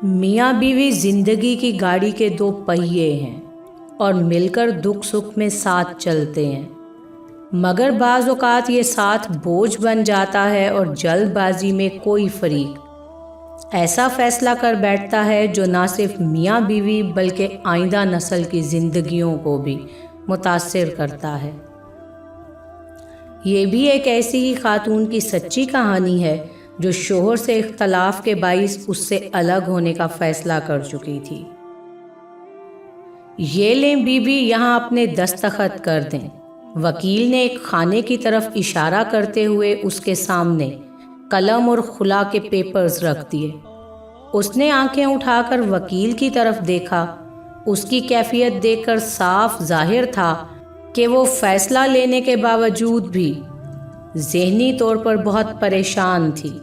میاں بیوی زندگی کی گاڑی کے دو پہیے ہیں اور مل کر دکھ سکھ میں ساتھ چلتے ہیں، مگر بعض اوقات یہ ساتھ بوجھ بن جاتا ہے اور جلد بازی میں کوئی فریق ایسا فیصلہ کر بیٹھتا ہے جو نہ صرف میاں بیوی بلکہ آئندہ نسل کی زندگیوں کو بھی متاثر کرتا ہے۔ یہ بھی ایک ایسی ہی خاتون کی سچی کہانی ہے جو شوہر سے اختلاف کے باعث اس سے الگ ہونے کا فیصلہ کر چکی تھی۔ یہ لیں بی بی یہاں اپنے دستخط کر دیں۔ وکیل نے ایک خانے کی طرف اشارہ کرتے ہوئے اس کے سامنے قلم اور خلا کے پیپرز رکھ دیے۔ اس نے آنکھیں اٹھا کر وکیل کی طرف دیکھا۔ اس کی کیفیت دیکھ کر صاف ظاہر تھا کہ وہ فیصلہ لینے کے باوجود بھی ذہنی طور پر بہت پریشان تھی۔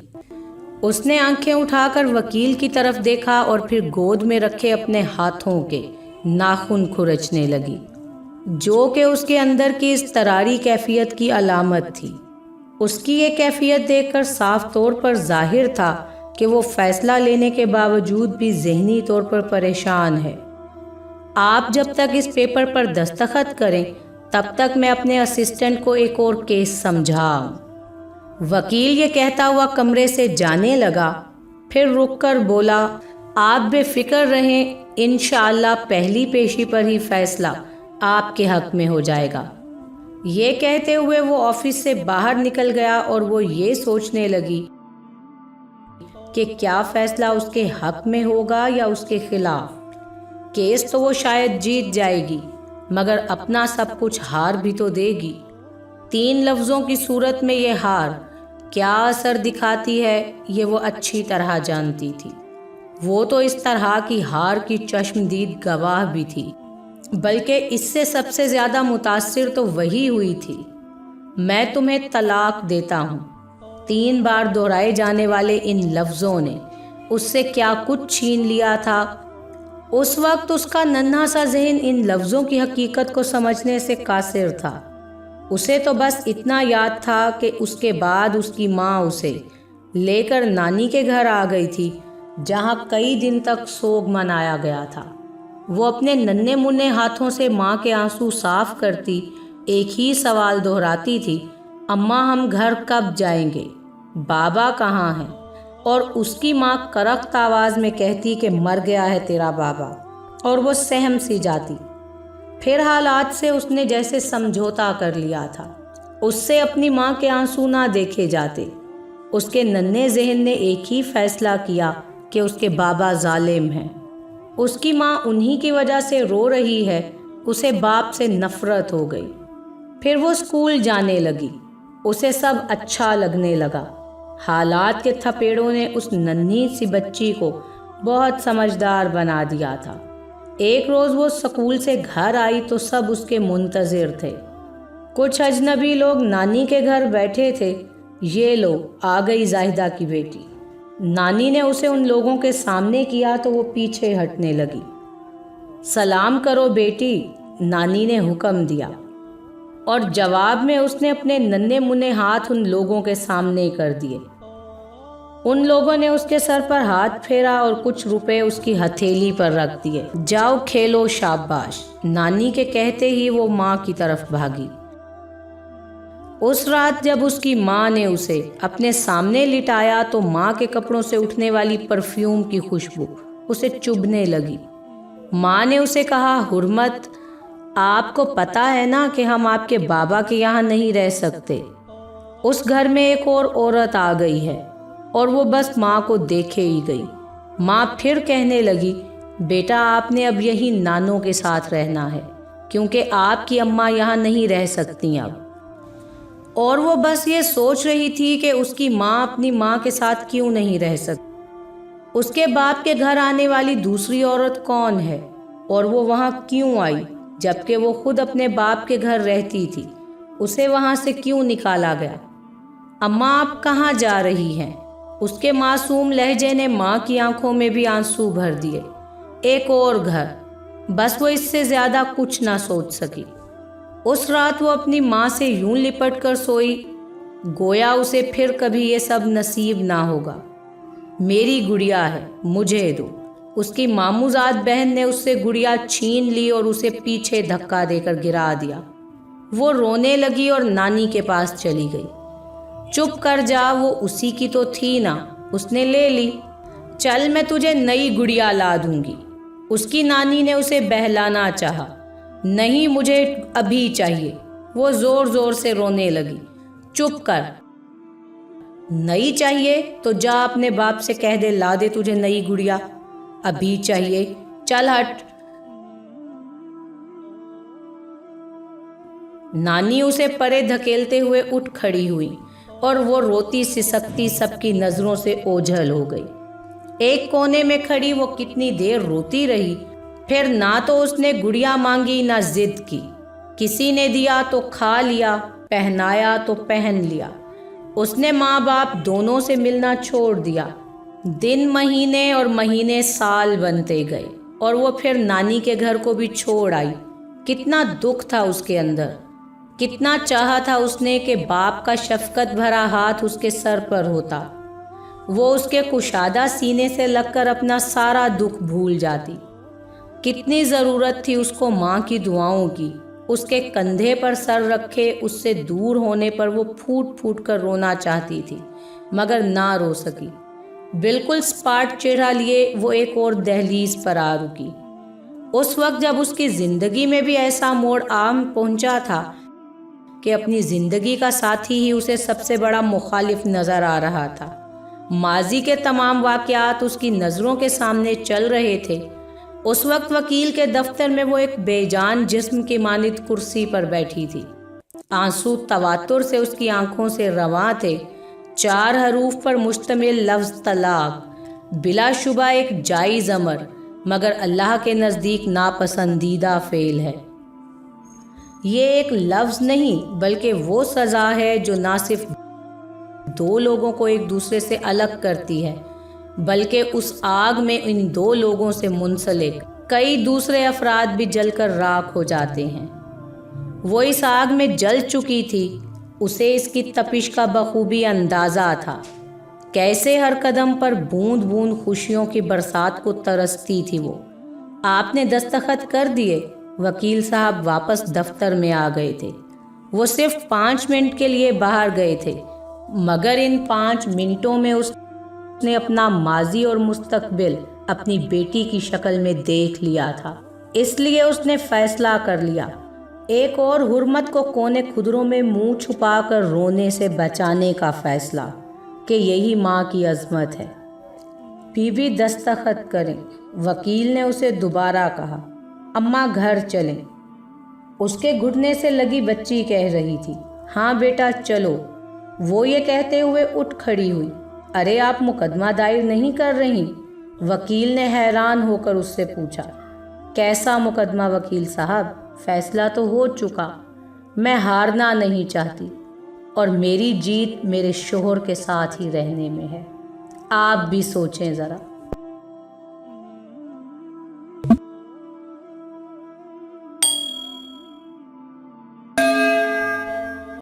اس نے آنکھیں اٹھا کر وکیل کی طرف دیکھا اور پھر گود میں رکھے اپنے ہاتھوں کے ناخن کھرچنے لگی، جو کہ اس کے اندر کی اضطراری کیفیت کی علامت تھی۔ اس کی یہ کیفیت دیکھ کر صاف طور پر ظاہر تھا کہ وہ فیصلہ لینے کے باوجود بھی ذہنی طور پر پریشان ہے۔ آپ جب تک اس پیپر پر دستخط کریں تب تک میں اپنے اسسٹنٹ کو ایک اور کیس سمجھاؤں۔ وکیل یہ کہتا ہوا کمرے سے جانے لگا، پھر رک کر بولا، آپ بے فکر رہیں، انشاءاللہ پہلی پیشی پر ہی فیصلہ آپ کے حق میں ہو جائے گا۔ یہ کہتے ہوئے وہ آفس سے باہر نکل گیا اور وہ یہ سوچنے لگی کہ کیا فیصلہ اس کے حق میں ہوگا یا اس کے خلاف۔ کیس تو وہ شاید جیت جائے گی، مگر اپنا سب کچھ ہار بھی تو دے گی۔ 3 لفظوں کی صورت میں یہ ہار کیا اثر دکھاتی ہے یہ وہ اچھی طرح جانتی تھی۔ وہ تو اس طرح کی ہار کی چشمدید گواہ بھی تھی، بلکہ اس سے سب سے زیادہ متاثر تو وہی ہوئی تھی۔ میں تمہیں طلاق دیتا ہوں۔ 3 بار دہرائے جانے والے ان لفظوں نے اس سے کیا کچھ چھین لیا تھا۔ اس وقت اس کا ننھا سا ذہن ان لفظوں کی حقیقت کو سمجھنے سے قاصر تھا۔ اسے تو بس اتنا یاد تھا کہ اس کے بعد اس کی ماں اسے لے کر نانی کے گھر آ گئی تھی، جہاں کئی دن تک سوگ منایا گیا تھا۔ وہ اپنے ننھے منھے ہاتھوں سے ماں کے آنسو صاف کرتی ایک ہی سوال دہراتی تھی، اماں ہم گھر کب جائیں گے؟ بابا کہاں ہیں؟ اور اس کی ماں کرخت آواز میں کہتی کہ مر گیا ہے تیرا بابا، اور وہ سہم سی جاتی۔ پھر حالات سے اس نے جیسے سمجھوتا کر لیا تھا، اس سے اپنی ماں کے آنسو نہ دیکھے جاتے۔ اس کے ننھے ذہن نے ایک ہی فیصلہ کیا کہ اس کے بابا ظالم ہیں۔ اس کی ماں انہی کی وجہ سے رو رہی ہے، اسے باپ سے نفرت ہو گئی۔ پھر وہ اسکول جانے لگی، اسے سب اچھا لگنے لگا۔ حالات کے تھپیڑوں نے اس ننھی سی بچی کو بہت سمجھدار بنا دیا تھا۔ ایک روز وہ اسکول سے گھر آئی تو سب اس کے منتظر تھے۔ کچھ اجنبی لوگ نانی کے گھر بیٹھے تھے۔ یہ لو آ گئی زاہدہ کی بیٹی۔ نانی نے اسے ان لوگوں کے سامنے کیا تو وہ پیچھے ہٹنے لگی۔ سلام کرو بیٹی، نانی نے حکم دیا، اور جواب میں اس نے اپنے ننھے منھے ہاتھ ان لوگوں کے سامنے کر دیے۔ ان لوگوں نے اس کے سر پر ہاتھ پھیرا اور کچھ روپے اس کی ہتھیلی پر رکھ دیے۔ جاؤ کھیلو شاباش، نانی کے کہتے ہی وہ ماں کی طرف بھاگی۔ اس رات جب اس کی ماں نے اسے اپنے سامنے لٹایا تو ماں کے کپڑوں سے اٹھنے والی پرفیوم کی خوشبو اسے چبھنے لگی۔ ماں نے اسے کہا، حرمت، آپ کو پتہ ہے نا کہ ہم آپ کے بابا کے یہاں نہیں رہ سکتے۔ اس گھر میں ایک اور عورت آ گئی ہے، اور وہ بس ماں کو دیکھے ہی گئی۔ ماں پھر کہنے لگی، بیٹا آپ نے اب یہی نانوں کے ساتھ رہنا ہے، کیونکہ آپ کی اماں یہاں نہیں رہ سکتی اب۔ اور وہ بس یہ سوچ رہی تھی کہ اس کی ماں اپنی ماں کے ساتھ کیوں نہیں رہ سکتی۔ اس کے باپ کے گھر آنے والی دوسری عورت کون ہے، اور وہ وہاں کیوں آئی جبکہ وہ خود اپنے باپ کے گھر رہتی تھی؟ اسے وہاں سے کیوں نکالا گیا؟ اماں آپ کہاں جا رہی ہیں؟ اس کے معصوم لہجے نے ماں کی آنکھوں میں بھی آنسو بھر دیے۔ ایک اور گھر، بس وہ اس سے زیادہ کچھ نہ سوچ سکی۔ اس رات وہ اپنی ماں سے یوں لپٹ کر سوئی گویا اسے پھر کبھی یہ سب نصیب نہ ہوگا۔ میری گڑیا ہے، مجھے دو، اس کی ماموزاد بہن نے اس سے گڑیا چھین لی اور اسے پیچھے دھکا دے کر گرا دیا۔ وہ رونے لگی اور نانی کے پاس چلی گئی۔ چپ کر جا، وہ اسی کی تو تھی نا، اس نے لے لی۔ چل میں تجھے نئی گڑیا لا دوں گی۔ اس کی نانی نے اسے بہلانا چاہا۔ نہیں، مجھے ابھی چاہیے۔ وہ زور زور سے رونے لگی۔ چپ کر، نئی چاہیے تو جا اپنے باپ سے کہہ دے لا دے تجھے نئی گڑیا۔ ابھی چاہیے، چل ہٹ۔ نانی اسے پرے دھکیلتے ہوئے اٹھ کھڑی ہوئی اور وہ روتی سسکتی سب کی نظروں سے اوجھل ہو گئی۔ ایک کونے میں کھڑی وہ کتنی دیر روتی رہی۔ پھر نہ تو اس نے گڑیا مانگی نہ ضد کی۔ کسی نے دیا تو کھا لیا، پہنایا تو پہن لیا۔ اس نے ماں باپ دونوں سے ملنا چھوڑ دیا۔ دن مہینے اور مہینے سال بنتے گئے اور وہ پھر نانی کے گھر کو بھی چھوڑ آئی۔ کتنا دکھ تھا اس کے اندر، کتنا چاہا تھا اس نے کہ باپ کا شفقت بھرا ہاتھ اس کے سر پر ہوتا، وہ اس کے کشادہ سینے سے لگ کر اپنا سارا دکھ بھول جاتی۔ کتنی ضرورت تھی اس کو ماں کی دعاؤں کی۔ اس کے کندھے پر سر رکھے اس سے دور ہونے پر وہ پھوٹ پھوٹ کر رونا چاہتی تھی، مگر نہ رو سکی۔ بالکل سپاٹ چہرہ لیے وہ ایک اور دہلیز پر آ رکی۔ اس وقت جب اس کی زندگی میں بھی ایسا موڑ عام پہنچا تھا کہ اپنی زندگی کا ساتھی ہی اسے سب سے بڑا مخالف نظر آ رہا تھا۔ ماضی کے تمام واقعات اس کی نظروں کے سامنے چل رہے تھے۔ اس وقت وکیل کے دفتر میں وہ ایک بے جان جسم کی مانند کرسی پر بیٹھی تھی۔ آنسو تواتر سے اس کی آنکھوں سے رواں تھے۔ 4 حروف پر مشتمل لفظ طلاق بلا شبہ ایک جائز امر، مگر اللہ کے نزدیک ناپسندیدہ فعل ہے۔ یہ ایک لفظ نہیں بلکہ وہ سزا ہے جو نہ صرف 2 لوگوں کو ایک دوسرے سے الگ کرتی ہے، بلکہ اس آگ میں ان 2 لوگوں سے منسلک کئی دوسرے افراد بھی جل کر راکھ ہو جاتے ہیں۔ وہ اس آگ میں جل چکی تھی، اسے اس کی تپش کا بخوبی اندازہ تھا۔ کیسے ہر قدم پر بوند بوند خوشیوں کی برسات کو ترستی تھی وہ۔ آپ نے دستخط کر دیے؟ وکیل صاحب واپس دفتر میں آ گئے تھے۔ وہ صرف 5 منٹ کے لیے باہر گئے تھے، مگر ان 5 منٹوں میں اس نے اپنا ماضی اور مستقبل اپنی بیٹی کی شکل میں دیکھ لیا تھا۔ اس لیے اس نے فیصلہ کر لیا، ایک اور حرمت کو کونے خدروں میں منہ چھپا کر رونے سے بچانے کا فیصلہ، کہ یہی ماں کی عظمت ہے۔ بیوی دستخط کریں، وکیل نے اسے دوبارہ کہا۔ اماں گھر چلیں، اس کے گھٹنے سے لگی بچی کہہ رہی تھی۔ ہاں بیٹا چلو، وہ یہ کہتے ہوئے اٹھ کھڑی ہوئی۔ ارے آپ مقدمہ دائر نہیں کر رہی؟ وکیل نے حیران ہو کر اس سے پوچھا۔ کیسا مقدمہ وکیل صاحب؟ فیصلہ تو ہو چکا، میں ہارنا نہیں چاہتی، اور میری جیت میرے شوہر کے ساتھ ہی رہنے میں ہے۔ آپ بھی سوچیں ذرا۔